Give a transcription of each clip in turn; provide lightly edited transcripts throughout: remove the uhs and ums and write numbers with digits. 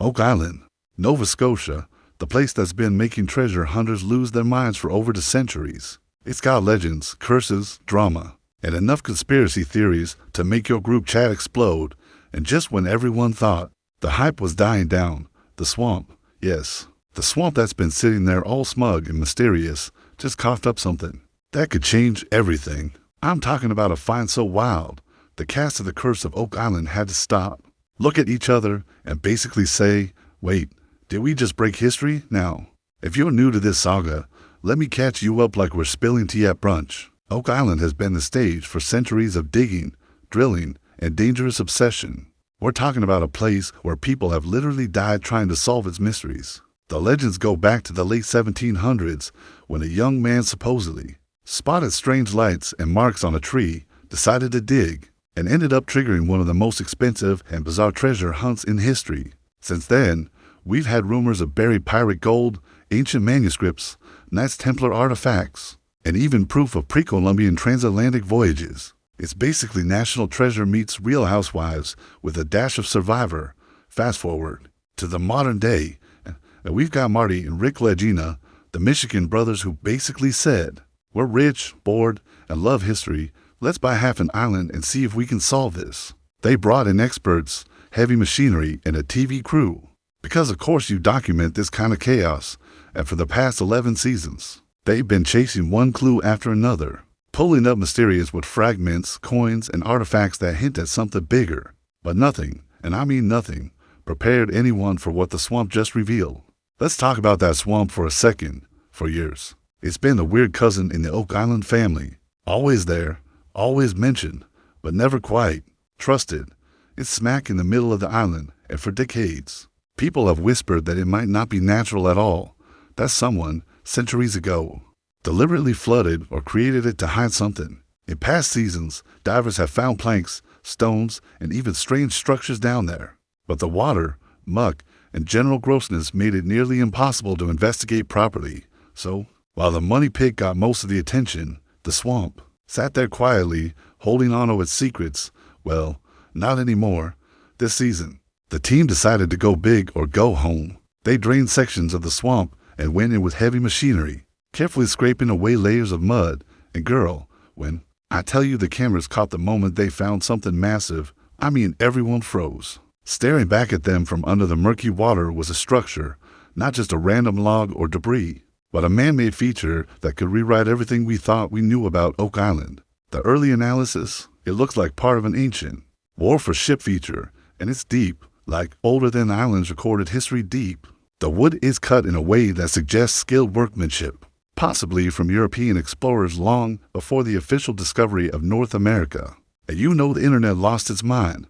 Oak Island, Nova Scotia, the place that's been making treasure hunters lose their minds for over the centuries. It's got legends, curses, drama, and enough conspiracy theories to make your group chat explode. And just when everyone thought the hype was dying down, the swamp, yes, the swamp that's been sitting there all smug and mysterious, just coughed up something that could change everything. I'm talking about a find so wild, the cast of The Curse of Oak Island had to stop, look at each other, and basically say, wait, did we just break history? Now, if you're new to this saga, let me catch you up like we're spilling tea at brunch. Oak Island has been the stage for centuries of digging, drilling, and dangerous obsession. We're talking about a place where people have literally died trying to solve its mysteries. The legends go back to the late 1700s when a young man supposedly spotted strange lights and marks on a tree, decided to dig, and ended up triggering one of the most expensive and bizarre treasure hunts in history. Since then, we've had rumors of buried pirate gold, ancient manuscripts, Knights Templar artifacts, and even proof of pre-Columbian transatlantic voyages. It's basically National Treasure meets Real Housewives with a dash of Survivor. Fast forward to the modern day, and we've got Marty and Rick Legina, the Michigan brothers who basically said, we're rich, bored, and love history. Let's buy half an island and see if we can solve this. They brought in experts, heavy machinery, and a TV crew. Because of course you document this kind of chaos, and for the past 11 seasons, they've been chasing one clue after another, pulling up mysterious wood fragments, coins, and artifacts that hint at something bigger. But nothing, and I mean nothing, prepared anyone for what the swamp just revealed. Let's talk about that swamp for a second. For years, it's been a weird cousin in the Oak Island family. Always there, always mentioned, but never quite trusted. It's smack in the middle of the island, and for decades, people have whispered that it might not be natural at all, that someone, centuries ago, deliberately flooded or created it to hide something. In past seasons, divers have found planks, stones, and even strange structures down there. But the water, muck, and general grossness made it nearly impossible to investigate properly. So, while the money pit got most of the attention, the swamp sat there quietly, holding on to its secrets. Well, not anymore. This season, the team decided to go big or go home. They drained sections of the swamp and went in with heavy machinery, carefully scraping away layers of mud. And girl, when I tell you the cameras caught the moment they found something massive, I mean everyone froze. Staring back at them from under the murky water was a structure, not just a random log or debris, but a man-made feature that could rewrite everything we thought we knew about Oak Island. The early analysis, it looks like part of an ancient wharf or ship feature, and it's deep, like older than the island's recorded history deep. The wood is cut in a way that suggests skilled workmanship, possibly from European explorers long before the official discovery of North America. And you know the internet lost its mind.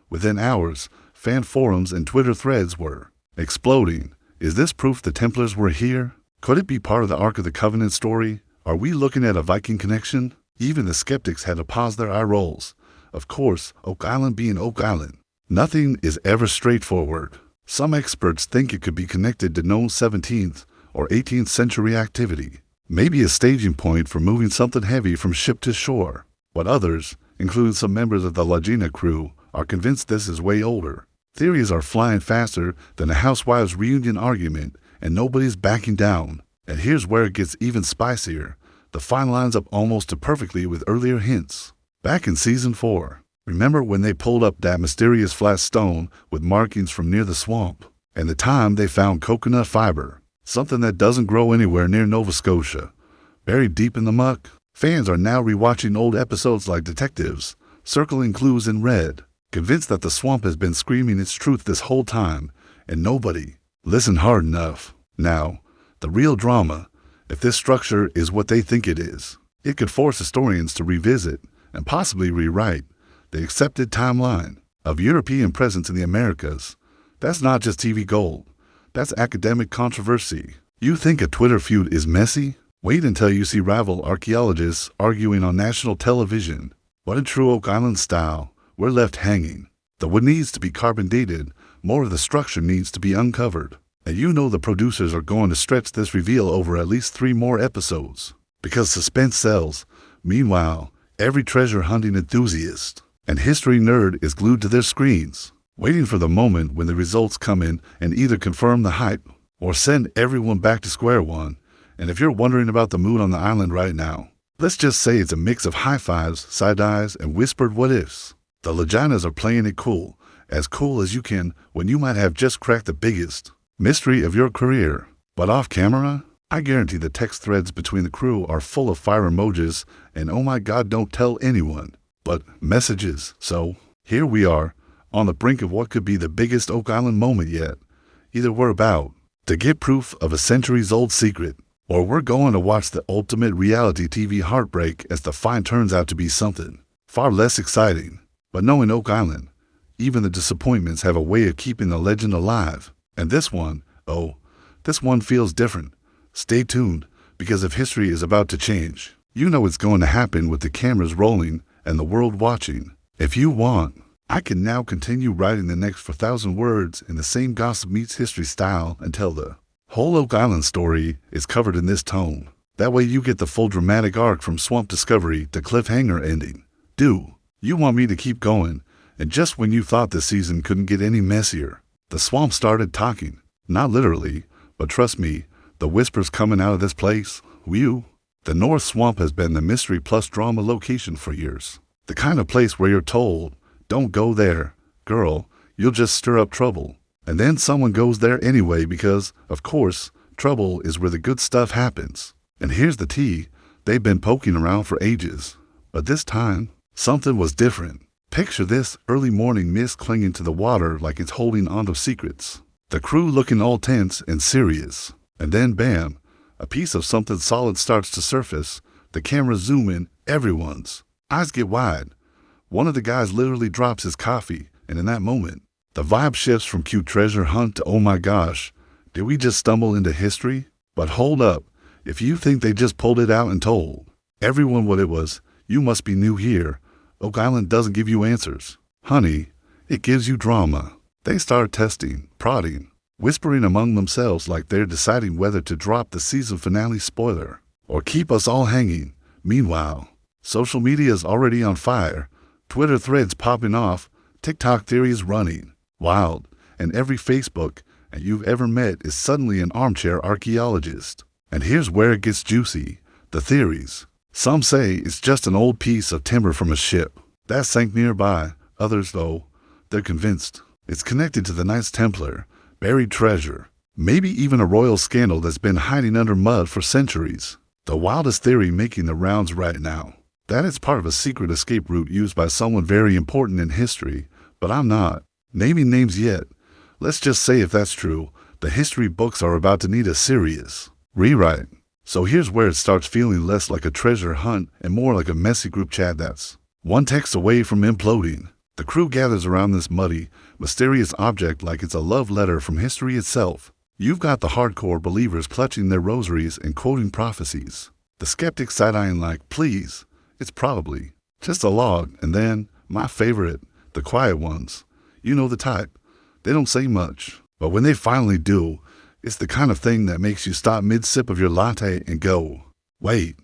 Within hours, fan forums and Twitter threads were exploding. Is this proof the Templars were here? Could it be part of the Ark of the Covenant story? Are we looking at a Viking connection? Even the skeptics had to pause their eye rolls. Of course, Oak Island being Oak Island, nothing is ever straightforward. Some experts think it could be connected to known 17th or 18th century activity, maybe a staging point for moving something heavy from ship to shore. But others, including some members of the Legina crew, are convinced this is way older. Theories are flying faster than a housewives reunion argument, and nobody's backing down. And here's where it gets even spicier. The find lines up almost to perfectly with earlier hints. Back in season 4, remember when they pulled up that mysterious flat stone with markings from near the swamp? And the time they found coconut fiber, something that doesn't grow anywhere near Nova Scotia, buried deep in the muck. Fans are now rewatching old episodes like Detectives, circling clues in red, convinced that the swamp has been screaming its truth this whole time, and nobody listened hard enough. Now, the real drama, if this structure is what they think it is, it could force historians to revisit and possibly rewrite the accepted timeline of European presence in the Americas. That's not just TV gold. That's academic controversy. You think a Twitter feud is messy? Wait until you see rival archaeologists arguing on national television. But in true Oak Island style, we're left hanging. The wood needs to be carbon dated. More of the structure needs to be uncovered. And you know the producers are going to stretch this reveal over at least 3 more episodes, because suspense sells. Meanwhile, every treasure hunting enthusiast and history nerd is glued to their screens, waiting for the moment when the results come in and either confirm the hype or send everyone back to square one. And if you're wondering about the mood on the island right now, let's just say it's a mix of high fives, side eyes, and whispered what ifs. The Leginas are playing it cool as you can when you might have just cracked the biggest mystery of your career. But off camera, I guarantee the text threads between the crew are full of fire emojis and oh my god don't tell anyone, but messages. So here we are, on the brink of what could be the biggest Oak Island moment yet. Either we're about to get proof of a centuries-old secret, or we're going to watch the ultimate reality TV heartbreak as the find turns out to be something far less exciting. But knowing Oak Island, even the disappointments have a way of keeping the legend alive. And this one feels different. Stay tuned, because if history is about to change, you know it's going to happen with the cameras rolling and the world watching. If you want, I can now continue writing the next 4,000 words in the same gossip meets history style until the whole Oak Island story is covered in this tone. That way you get the full dramatic arc from swamp discovery to cliffhanger ending. Do you want me to keep going? And just when you thought the season couldn't get any messier, the swamp started talking. Not literally, but trust me, the whispers coming out of this place, the North Swamp has been the mystery plus drama location for years. The kind of place where you're told, don't go there, girl, you'll just stir up trouble. And then someone goes there anyway because, of course, trouble is where the good stuff happens. And here's the tea, they've been poking around for ages. But this time, something was different. Picture this early morning mist clinging to the water like it's holding onto secrets. The crew looking all tense and serious. And then bam, a piece of something solid starts to surface. The cameras zoom in, everyone's eyes get wide. One of the guys literally drops his coffee, and in that moment, the vibe shifts from cute treasure hunt to oh my gosh, did we just stumble into history? But hold up, if you think they just pulled it out and told everyone what it was, you must be new here. Oak Island doesn't give you answers. Honey, it gives you drama. They start testing, prodding, whispering among themselves like they're deciding whether to drop the season finale spoiler or keep us all hanging. Meanwhile, social media is already on fire. Twitter threads popping off, TikTok theories running wild, and every Facebook and you've ever met is suddenly an armchair archaeologist. And here's where it gets juicy. The theories. Some say it's just an old piece of timber from a ship that sank nearby. Others, though, they're convinced it's connected to the Knights Templar, buried treasure, maybe even a royal scandal that's been hiding under mud for centuries. The wildest theory making the rounds right now, that it's part of a secret escape route used by someone very important in history, but I'm not naming names yet. Let's just say if that's true, the history books are about to need a serious rewrite. So here's where it starts feeling less like a treasure hunt and more like a messy group chat that's one text away from imploding. The crew gathers around this muddy, mysterious object like it's a love letter from history itself. You've got the hardcore believers clutching their rosaries and quoting prophecies. The skeptics side-eyeing like, please, it's probably just a log. And then, my favorite, the quiet ones. You know the type. They don't say much, but when they finally do, it's the kind of thing that makes you stop mid-sip of your latte and go, wait,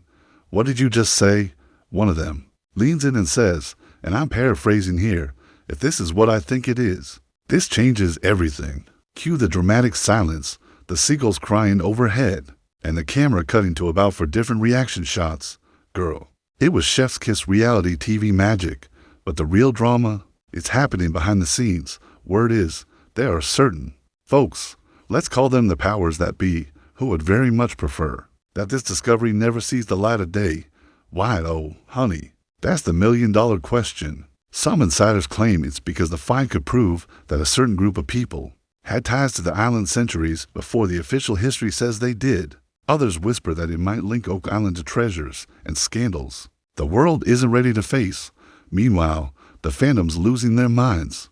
what did you just say? One of them leans in and says, and I'm paraphrasing here, if this is what I think it is, this changes everything. Cue the dramatic silence, the seagulls crying overhead, and the camera cutting to about 4 different reaction shots. Girl, it was chef's kiss reality TV magic, but the real drama, it's happening behind the scenes. Word is, there are certain folks, let's call them the powers that be, who would very much prefer that this discovery never sees the light of day. Why, oh, honey? That's the million-dollar question. Some insiders claim it's because the find could prove that a certain group of people had ties to the island centuries before the official history says they did. Others whisper that it might link Oak Island to treasures and scandals the world isn't ready to face. Meanwhile, the fandom's losing their minds.